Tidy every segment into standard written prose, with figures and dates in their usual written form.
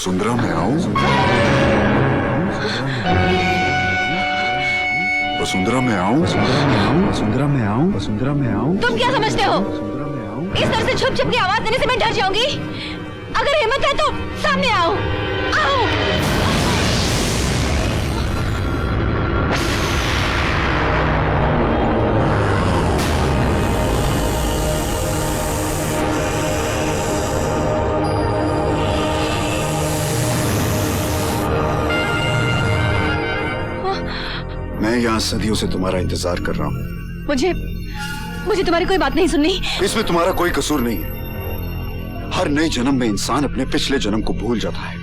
वसुंधरा मैं आऊं? वसुंधरा मैं आऊं? वसुंधरा मैं आऊं? वसुंधरा मैं आऊं? तुम क्या समझते हो? इस तरह से छुप छुप के आवाज देने से मैं डर जाऊंगी। अगर हिम्मत है तो सामने आओ, आओ। मैं यहाँ सदियों से तुम्हारा इंतजार कर रहा हूँ। मुझे तुम्हारी कोई बात नहीं सुननी। इसमें तुम्हारा कोई कसूर नहीं है। हर नए जन्म में इंसान अपने पिछले जन्म को भूल जाता है।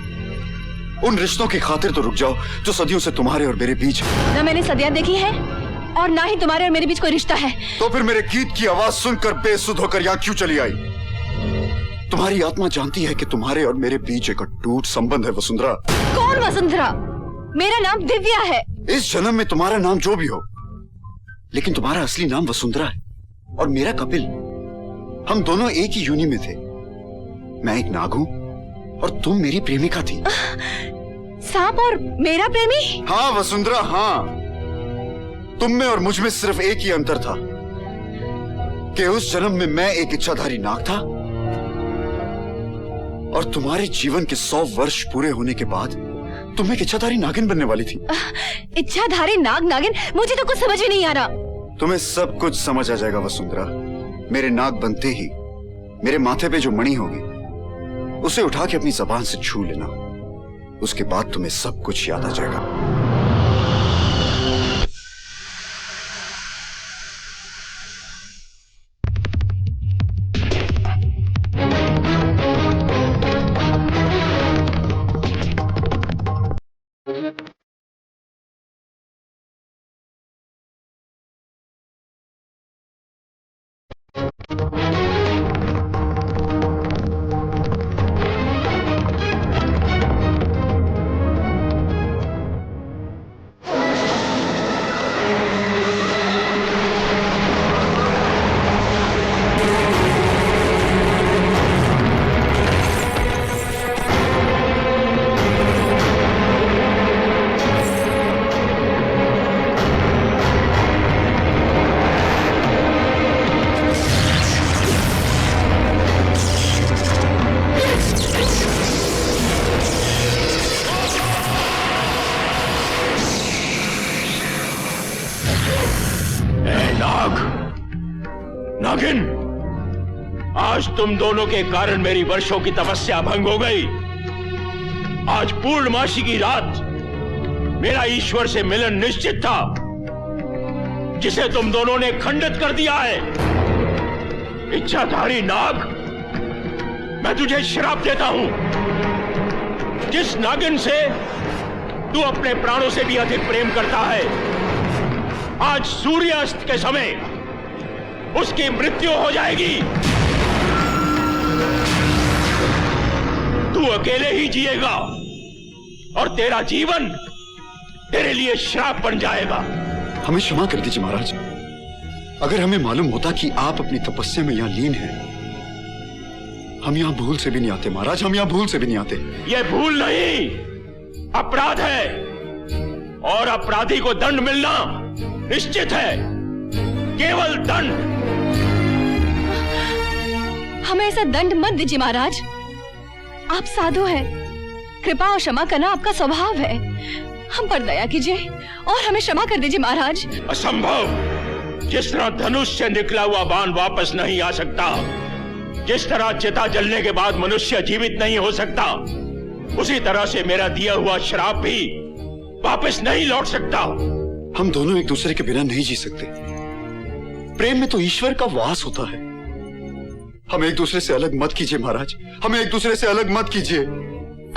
उन रिश्तों की खातिर तो रुक जाओ जो सदियों से तुम्हारे और मेरे बीच है। ना मैंने सदियां देखी है और ना ही तुम्हारे और मेरे बीच कोई रिश्ता है। तो फिर मेरे गीत की आवाज सुनकर बेसुध होकर यहाँ क्यों चली आई? तुम्हारी आत्मा जानती है कि तुम्हारे और मेरे बीच एक अटूट संबंध है वसुंधरा। कौन वसुंधरा? मेरा नाम दिव्या है। इस जन्म में तुम्हारा नाम जो भी हो, लेकिन तुम्हारा असली नाम वसुंधरा है और मेरा कपिल। हम दोनों एक ही यूनि में थे। मैं एक नाग हूं और तुम मेरी प्रेमिका थी। सांप और मेरा प्रेमी? हाँ वसुंधरा, हाँ। तुम में और मुझ में सिर्फ एक ही अंतर था कि उस जन्म में मैं एक इच्छाधारी नाग था और तुम्हारे जीवन के 100 वर्ष पूरे होने के बाद तुम एक इच्छाधारी नागिन बनने वाली थी। इच्छाधारी नागिन? मुझे तो कुछ समझ में नहीं आ रहा। तुम्हें सब कुछ समझ आ जाएगा वसुंधरा। मेरे नाग बनते ही मेरे माथे पे जो मणि होगी उसे उठा के अपनी जबान से छू लेना। उसके बाद तुम्हें सब कुछ याद आ जाएगा। नागिन, आज तुम दोनों के कारण मेरी वर्षों की तपस्या भंग हो गई। आज पूर्णमासी की रात मेरा ईश्वर से मिलन निश्चित था, जिसे तुम दोनों ने खंडित कर दिया है। इच्छाधारी नाग, मैं तुझे श्राप देता हूं। जिस नागिन से तू अपने प्राणों से भी अधिक प्रेम करता है, आज सूर्यास्त के समय उसकी मृत्यु हो जाएगी। तू अकेले ही जिएगा और तेरा जीवन तेरे लिए श्राप बन जाएगा। हमें क्षमा कर दीजिए महाराज। अगर हमें मालूम होता कि आप अपनी तपस्या में यहाँ लीन हैं, हम यहाँ भूल से भी नहीं आते महाराज। हम यहाँ भूल से भी नहीं आते। यह भूल नहीं, अपराध है और अपराधी को दंड मिलना निश्चित है। केवल दंड। हमें ऐसा दंड मत दीजिए महाराज। आप साधु हैं, कृपा और क्षमा करना आपका स्वभाव है। हम पर दया कीजिए और हमें क्षमा कर दीजिए महाराज। असंभव। जिस तरह धनुष से निकला हुआ बाण वापस नहीं आ सकता, जिस तरह चिता जलने के बाद मनुष्य जीवित नहीं हो सकता, उसी तरह से मेरा दिया हुआ श्राप भी वापस नहीं लौट सकता। हम दोनों एक दूसरे के बिना नहीं जी सकते। प्रेम में तो ईश्वर का वास होता है। हमें एक दूसरे से अलग मत कीजिए महाराज। हमें एक दूसरे से अलग मत कीजिए।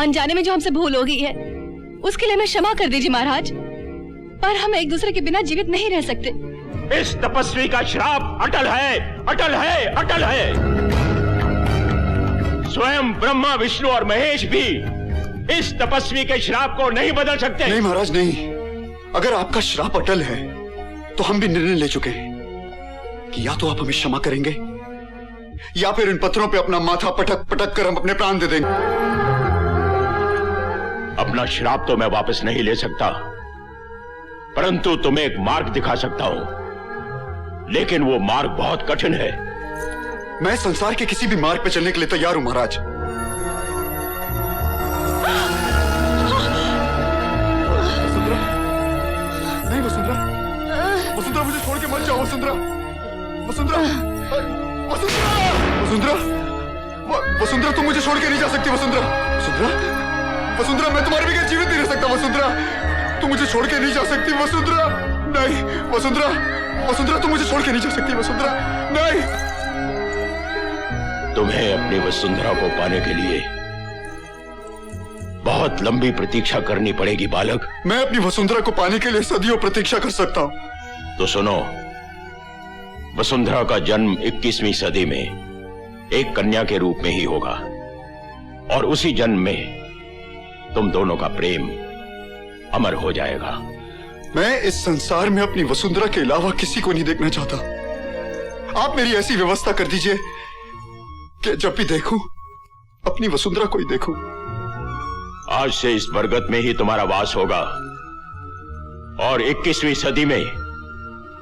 अनजाने में जो हमसे भूल हो गई है उसके लिए हमें क्षमा कर दीजिए महाराज, पर हम एक दूसरे के बिना जीवित नहीं रह सकते। इस तपस्वी का श्राप अटल है, अटल है, अटल है। स्वयं ब्रह्मा, विष्णु और महेश भी इस तपस्वी के श्राप को नहीं बदल सकते। नहीं महाराज, नहीं। अगर आपका श्राप अटल है तो हम भी निर्णय ले चुके हैं कि या तो आप हमें क्षमा करेंगे या फिर इन पत्थरों पे अपना माथा पटक पटक कर हम अपने प्राण दे देंगे। अपना श्राप तो मैं वापस नहीं ले सकता, परंतु तुम्हें एक मार्ग दिखा सकता हूं, लेकिन वो मार्ग बहुत कठिन है। मैं संसार के किसी भी मार्ग पे चलने के लिए तैयार हूं महाराज। वसुंधरा, नहीं वसुंधरा, वसुंधरा मुझे छोड़ के मत जाओ वसुंधरा, वसुंधरा, वसुंधरा, वसुंधरा, वसुंधरा तुम मुझे छोड़ के नहीं जा सकती वसुंधरा, वसुंधरा, वसुंधरा मैं तुम्हारे बगैर जीवित नहीं रह सकता वसुंधरा, तुम मुझे छोड़ के नहीं जा सकती वसुंधरा, नहीं वसुंधरा, वसुंधरा तुम मुझे छोड़ के नहीं जा सकती वसुंधरा, नहीं। तुम्हें अपनी वसुंधरा को पाने के लिए बहुत लंबी प्रतीक्षा करनी पड़ेगी बालक। मैं अपनी वसुंधरा को पाने के लिए सदियों प्रतीक्षा कर सकता हूं। तो सुनो, वसुंधरा का जन्म 21वीं सदी में एक कन्या के रूप में ही होगा, और उसी जन्म में तुम दोनों का प्रेम अमर हो जाएगा। मैं इस संसार में अपनी वसुंधरा के अलावा किसी को नहीं देखना चाहता। आप मेरी ऐसी व्यवस्था कर दीजिए कि जब भी देखूं अपनी वसुंधरा को ही देखूं। आज से इस बरगद में ही तुम्हारा वास होगा, और 21वीं सदी में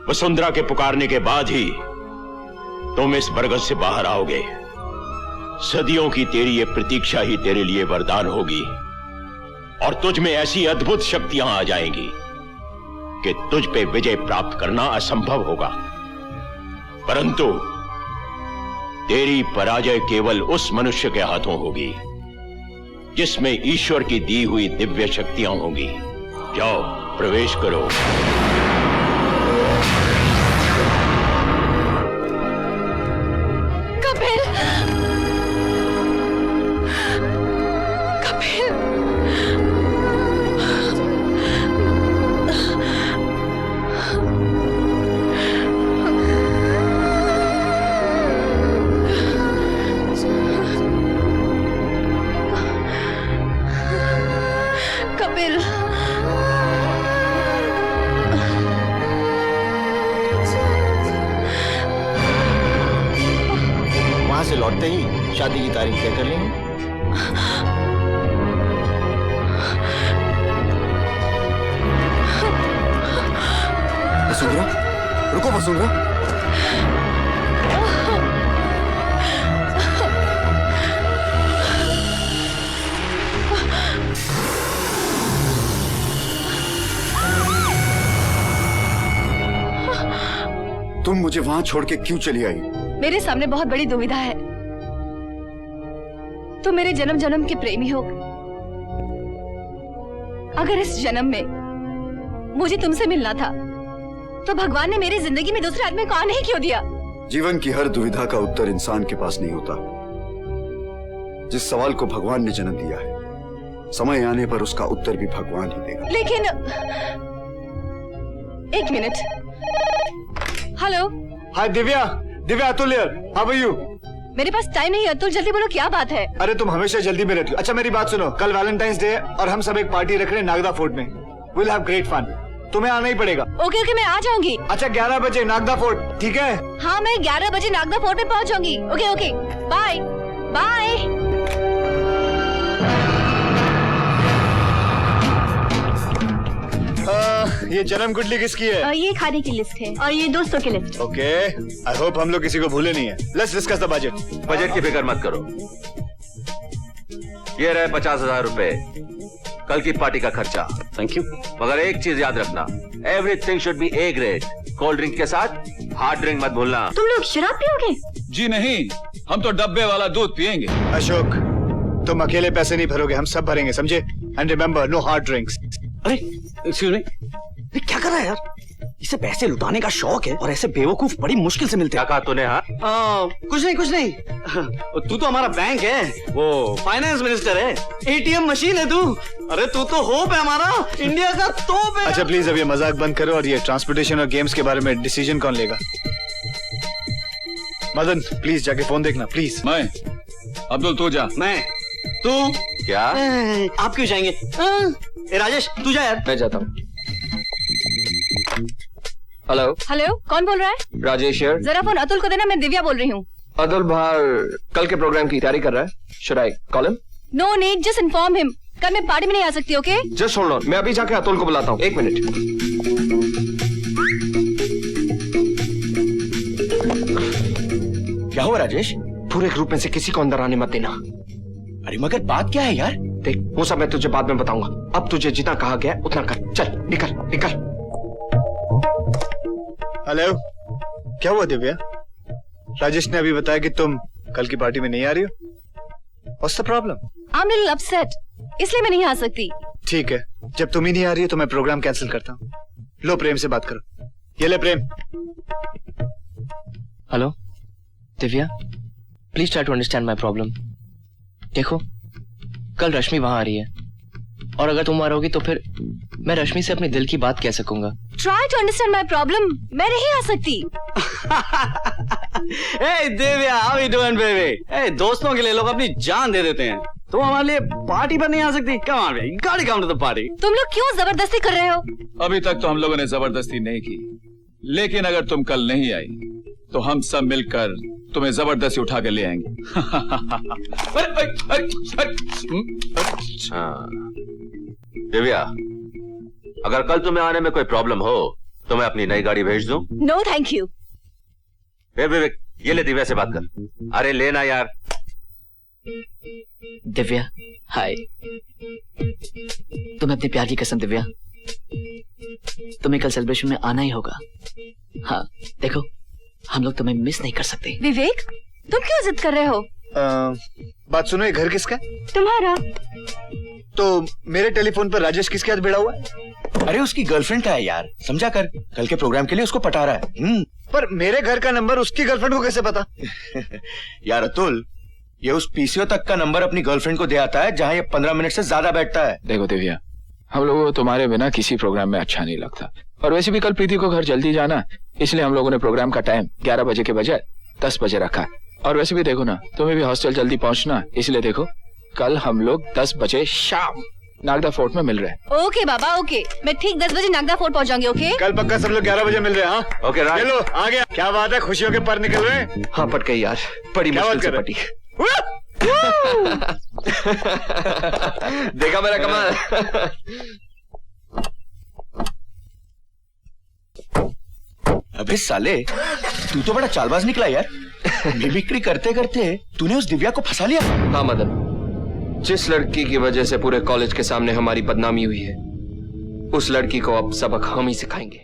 वसुंधरा के पुकारने के बाद ही तुम इस बरगद से बाहर आओगे। सदियों की तेरी ये प्रतीक्षा ही तेरे लिए वरदान होगी, और तुझ में ऐसी अद्भुत शक्तियां आ जाएंगी कि तुझ पे विजय प्राप्त करना असंभव होगा, परंतु तेरी पराजय केवल उस मनुष्य के हाथों होगी जिसमें ईश्वर की दी हुई दिव्य शक्तियां होंगी। जाओ, प्रवेश करो। कपिल, कपिल, कपिल, वहां से लौटते ही शादी की तारीख तय कर लेंगे। वसुंधरा, रुको वसुंधरा। तुम मुझे वहां छोड़ के क्यों चली आई? मेरे सामने बहुत बड़ी दुविधा है। तुम मेरे जन्म जन्म के प्रेमी हो। अगर इस जन्म में मुझे तुमसे मिलना था, तो भगवान ने मेरी जिंदगी में दूसरे आदमी को आने ही क्यों दिया? जीवन की हर दुविधा का उत्तर इंसान के पास नहीं होता। जिस सवाल को भगवान ने जन्म दिया है, समय आने पर उसका उत्तर भी भगवान ही देगा। लेकिन एक minute. Hello. Hi Divya, Divya, Atul here, how are you? मेरे पास टाइम नहीं है अतुल, जल्दी बोलो क्या बात है? अरे तुम हमेशा जल्दी में रहती हो। अच्छा मेरी बात सुनो, कल वैलेंटाइंस डे है और हम सब एक पार्टी रख रहे हैं नागदा फोर्ट में। Will have great fun. तुम्हें आना ही पड़ेगा। ओके ओके, मैं आ जाऊंगी। अच्छा 11 बजे नागदा फोर्ट, ठीक है? हाँ, मैं 11 बजे नागदा फोर्ट में पहुंच जाऊंगी। Okay okay, bye bye. ये जन्म गुडली किसकी है? ये खाने की लिस्ट है और ये दोस्तों की लिस्ट। ओके, आई होप हम लोग किसी को भूले नहीं है। Let's discuss the budget. Budget की फिक्र मत करो, ये रहे 50,000 रुपए कल की पार्टी का खर्चा। Thank you. मगर एक चीज याद रखना, everything should be A grade. Cold drink के साथ हार्ड ड्रिंक मत भूलना। तुम लोग शराब पियोगे? जी नहीं, हम तो डब्बे वाला दूध पियेंगे। अशोक, तुम अकेले पैसे नहीं भरोगे, हम सब भरेंगे, समझे? And remember, no hard drinks. अरे एक्सक्यूज मी, ये क्या कर रहा है यार? इसे पैसे लुटाने का शौक है और ऐसे बेवकूफ बड़ी मुश्किल से मिलते क्या हैं। कहा तूने? हाँ, कुछ नहीं कुछ नहीं। तू तो हमारा बैंक है, वो फाइनेंस मिनिस्टर है, एटीएम मशीन है तू। अरे तू तो होप है हमारा, इंडिया का तोप है। अच्छा प्लीज अब ये मजाक बंद करो, और ये ट्रांसपोर्टेशन और गेम्स के बारे में डिसीजन कौन लेगा? मदन प्लीज जाके फोन देखना प्लीज। मैं, अब्दुल तू जा। मैं, तू क्या? आप क्यों जाएंगे? ए राजेश तू जा यार। मैं जाता हूँ। हेलो हेलो, कौन बोल रहा है? राजेश यार। जरा फोन अतुल को देना, मैं दिव्या बोल रही हूँ। अतुल बाहर कल के प्रोग्राम की तैयारी कर रहा है। Should I call him? No need, just inform him. कल मैं पार्टी में नहीं आ सकती, ओके? जस्ट होल्ड ऑन, मैं अभी जाके अतुल को बुलाता हूँ, 1 मिनट। क्या हुआ राजेश? पूरे ग्रुप में से किसी को अंदर आने मत देना। अरे मगर बात क्या है यार? देख, वो सब मैं तुझे बाद में बताऊंगा। अब तुझे जितना कहा गया है, उतना कर। चल निकल निकल। हेलो, क्या हुआ दिव्या? राजेश ने अभी बताया कि तुम कल की पार्टी में नहीं आ रही हो। What's the problem? I'm little upset, इसलिए मैं नहीं आ सकती। ठीक है, जब तुम ही नहीं आ रही हो तो मैं प्रोग्राम कैंसिल करता हूँ। लो प्रेम से बात करो। ये ले Prem. Hello Divya, please try to understand my problem. देखो, कल रश्मि वहां आ रही है और अगर तुम आ रहोगी तो फिर मैं रश्मि से अपने दिल की बात कह सकूंगा। Try to understand my problem, मैं नहीं आ सकती। Hey Divya, how you doing baby? Hey, दोस्तों के लिए लोग अपनी जान दे देते हैं। तुम हमारे लिए पार्टी पर नहीं आ सकती? Come on baby, gotta come to the party। तुम लोग क्यों जबरदस्ती कर रहे हो? अभी तक तो हम लोगों ने जबरदस्ती नहीं की, लेकिन अगर तुम कल नहीं आई तो हम सब मिलकर तुम्हें जबरदस्ती उठा के ले आएंगे। दिव्या, अगर कल तुम्हें आने में कोई प्रॉब्लम हो तो मैं अपनी नई गाड़ी भेज दूं? No thank you। विवेक, ये ले दिव्या से बात कर। अरे लेना यार। दिव्या हाय, तुम्हें अपने प्यार की कसम दिव्या, तुम्हें कल सेलिब्रेशन में आना ही होगा। हाँ देखो, हम लोग तुम्हें मिस नहीं कर सकते। विवेक, तुम क्यों जिद कर रहे हो? बात सुनो, ये घर किसका है? तुम्हारा। तो मेरे टेलीफोन पर राजेश किसके हाथ भिड़ा हुआ है? अरे उसकी गर्लफ्रेंड का है यार, समझा कर। कल के प्रोग्राम के लिए उसको पटा रहा है। पर मेरे घर का नंबर उसकी गर्लफ्रेंड को कैसे पता? यार अतुल, ये उस पीसीओ तक का नंबर अपनी गर्लफ्रेंड को दे आता है जहाँ ये 15 मिनट से ज्यादा बैठता है। देखो दिव्या, हम लोगों को तुम्हारे बिना किसी प्रोग्राम में अच्छा नहीं लगता, और वैसे भी कल प्रीति को घर जल्दी जाना, इसलिए हम लोगों ने प्रोग्राम का टाइम 11 बजे के बजाय 10 बजे रखा है। और वैसे भी देखो ना, तुम्हें भी हॉस्टल जल्दी पहुंचना, इसलिए देखो कल हम लोग 10 बजे शाम नागदा फोर्ट में मिल रहे हैं। ओके बाबा, ओके, मैं ठीक 10 बजे नागदा फोर्ट पहुंचाऊंगी। ओके, कल पक्का सब लोग 11 बजे मिल रहे हैं। हाँ ओके राइट। चलो आ गया। क्या बात है, खुशियों के पर निकल रहे हैं? हाँ पट गई यार, बड़ी क्या मुश्किल बात से कर पटी। देखा मेरा कमाल। अबे साले, तू तो बड़ा चालबाज निकला यार। मिमिक्री करते करते तूने उस दिव्या को फंसा लिया। हाँ मदन, जिस लड़की की वजह से पूरे कॉलेज के सामने हमारी बदनामी हुई है, उस लड़की को अब सबक हम ही सिखाएंगे।